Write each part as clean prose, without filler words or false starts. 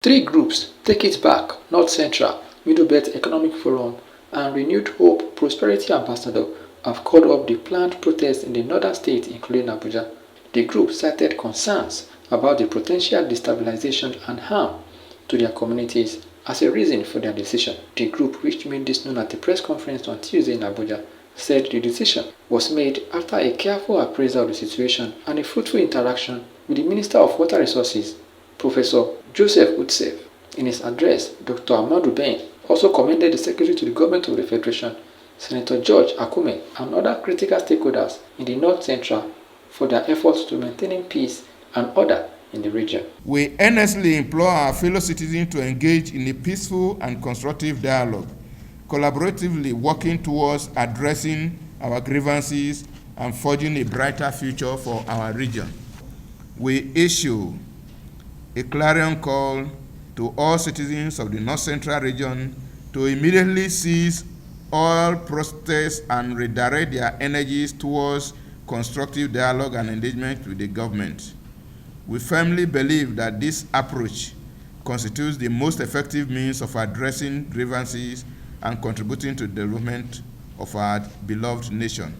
Three groups, Take It Back, North Central, Middle Belt Economic Forum, and Renewed Hope Prosperity Ambassador, have called up the planned protests in the northern states, including Abuja. The group cited concerns about the potential destabilization and harm to their communities as a reason for their decision. The group, which made this known at a press conference on Tuesday in Abuja, said the decision was made after a careful appraisal of the situation and a fruitful interaction with the Minister of Water Resources, Professor Joseph Utsev. In his address, Dr. Amodu Ben also commended the Secretary to the Government of the Federation, Senator George Akume, and other critical stakeholders in the North Central for their efforts to maintaining peace and order in the region. We earnestly implore our fellow citizens to engage in a peaceful and constructive dialogue, collaboratively working towards addressing our grievances and forging a brighter future for our region. We issue a clarion call to all citizens of the North Central region to immediately cease all protests and redirect their energies towards constructive dialogue and engagement with the government. We firmly believe that this approach constitutes the most effective means of addressing grievances and contributing to the development of our beloved nation.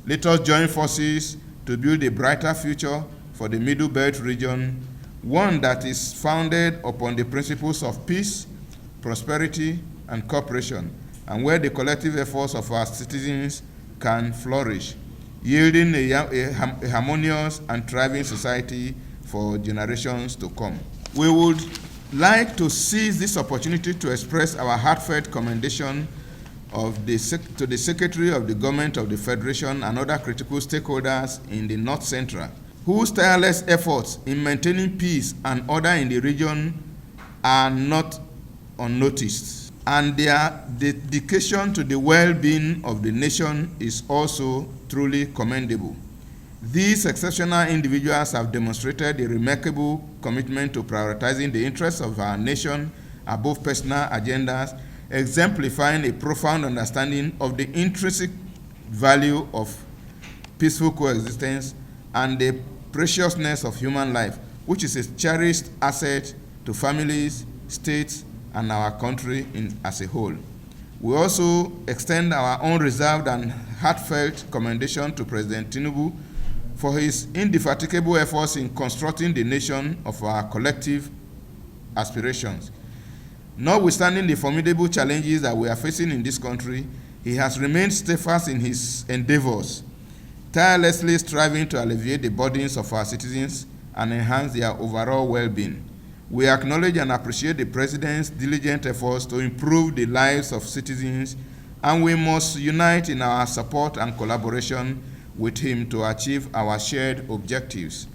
Let us join forces to build a brighter future for the Middle Belt region, one that is founded upon the principles of peace, prosperity, and cooperation, and where the collective efforts of our citizens can flourish, yielding a harmonious and thriving society for generations to come. We would like to seize this opportunity to express our heartfelt commendation to the Secretary of the Government of the Federation and other critical stakeholders in the North Central, whose tireless efforts in maintaining peace and order in the region are not unnoticed, and their dedication to the well-being of the nation is also truly commendable. These exceptional individuals have demonstrated a remarkable commitment to prioritizing the interests of our nation above personal agendas, exemplifying a profound understanding of the intrinsic value of peaceful coexistence and the preciousness of human life, which is a cherished asset to families, states, and our country as a whole. We also extend our unreserved and heartfelt commendation to President Tinubu for his indefatigable efforts in constructing the nation of our collective aspirations. Notwithstanding the formidable challenges that we are facing in this country, he has remained steadfast in his endeavors, tirelessly striving to alleviate the burdens of our citizens and enhance their overall well-being. We acknowledge and appreciate the President's diligent efforts to improve the lives of citizens, and we must unite in our support and collaboration with him to achieve our shared objectives.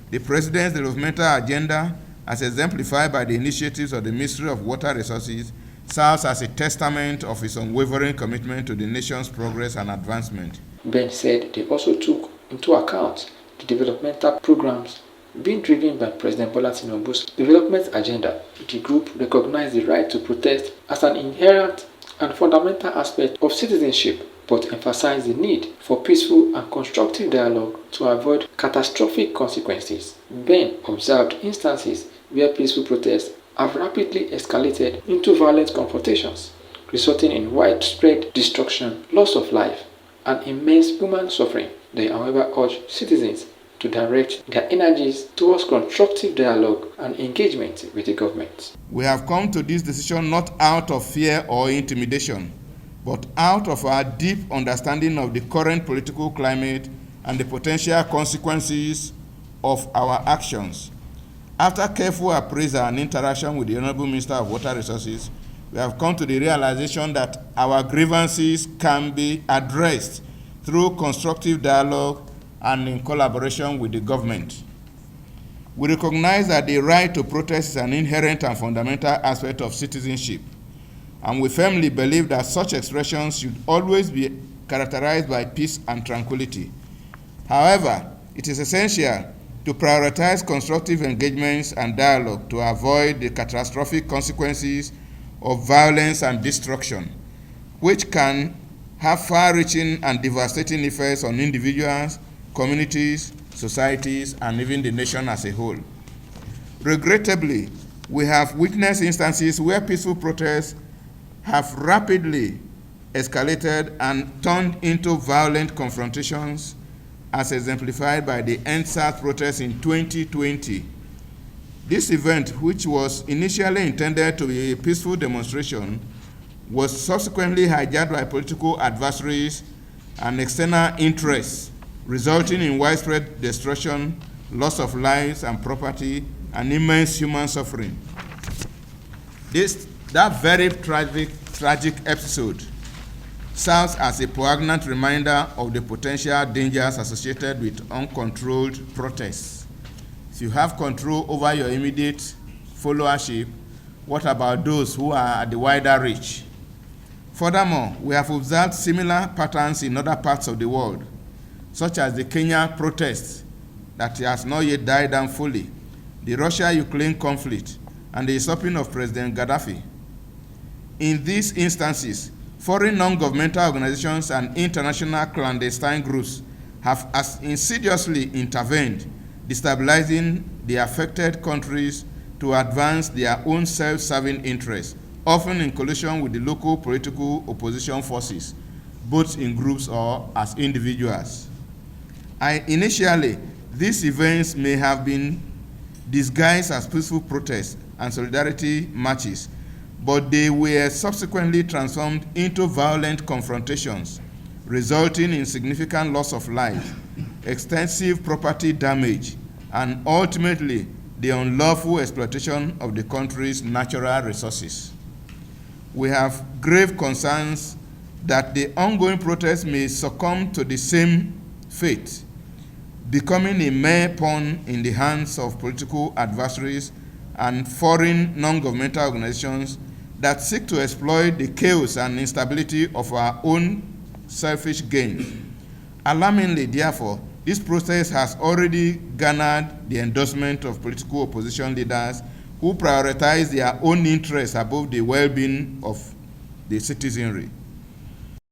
The President's developmental agenda, as exemplified by the initiatives of the Ministry of Water Resources, serves as a testament of his unwavering commitment to the nation's progress and advancement. Ben said they also took into account the developmental programs being driven by President Bola Tinubu's development agenda. The group recognized the right to protest as an inherent and fundamental aspect of citizenship, but emphasized the need for peaceful and constructive dialogue to avoid catastrophic consequences. Ben observed instances where peaceful protests have rapidly escalated into violent confrontations, resulting in widespread destruction, loss of life, and immense human suffering. They, however, urged citizens to direct their energies towards constructive dialogue and engagement with the government. We have come to this decision not out of fear or intimidation, but out of our deep understanding of the current political climate and the potential consequences of our actions. After careful appraisal and interaction with the Honorable Minister of Water Resources, we have come to the realization that our grievances can be addressed through constructive dialogue and in collaboration with the government. We recognize that the right to protest is an inherent and fundamental aspect of citizenship, and we firmly believe that such expressions should always be characterized by peace and tranquility. However, it is essential to prioritize constructive engagements and dialogue to avoid the catastrophic consequences of violence and destruction, which can have far-reaching and devastating effects on individuals, communities, societies, and even the nation as a whole. Regrettably, We have witnessed instances where peaceful protests have rapidly escalated and turned into violent confrontations, as exemplified by the EndSARS protests in 2020. This event, which was initially intended to be a peaceful demonstration, was subsequently hijacked by political adversaries and external interests, resulting in widespread destruction, loss of lives and property, and immense human suffering. That very tragic episode serves as a poignant reminder of the potential dangers associated with uncontrolled protests. If you have control over your immediate followership, what about those who are at the wider reach? Furthermore, we have observed similar patterns in other parts of the world, such as the Kenya protests that has not yet died down fully, the Russia-Ukraine conflict, and the usurping of President Gaddafi. In these instances, foreign non-governmental organizations and international clandestine groups have insidiously intervened, destabilizing the affected countries to advance their own self-serving interests, often in collusion with the local political opposition forces, both in groups or as individuals. Initially, these events may have been disguised as peaceful protests and solidarity marches, but they were subsequently transformed into violent confrontations, resulting in significant loss of life, extensive property damage, and ultimately the unlawful exploitation of the country's natural resources. We have grave concerns that the ongoing protests may succumb to the same fate, becoming a mere pawn in the hands of political adversaries and foreign non-governmental organizations that seek to exploit the chaos and instability of our own selfish gain. Alarmingly, therefore, this process has already garnered the endorsement of political opposition leaders who prioritize their own interests above the well-being of the citizenry.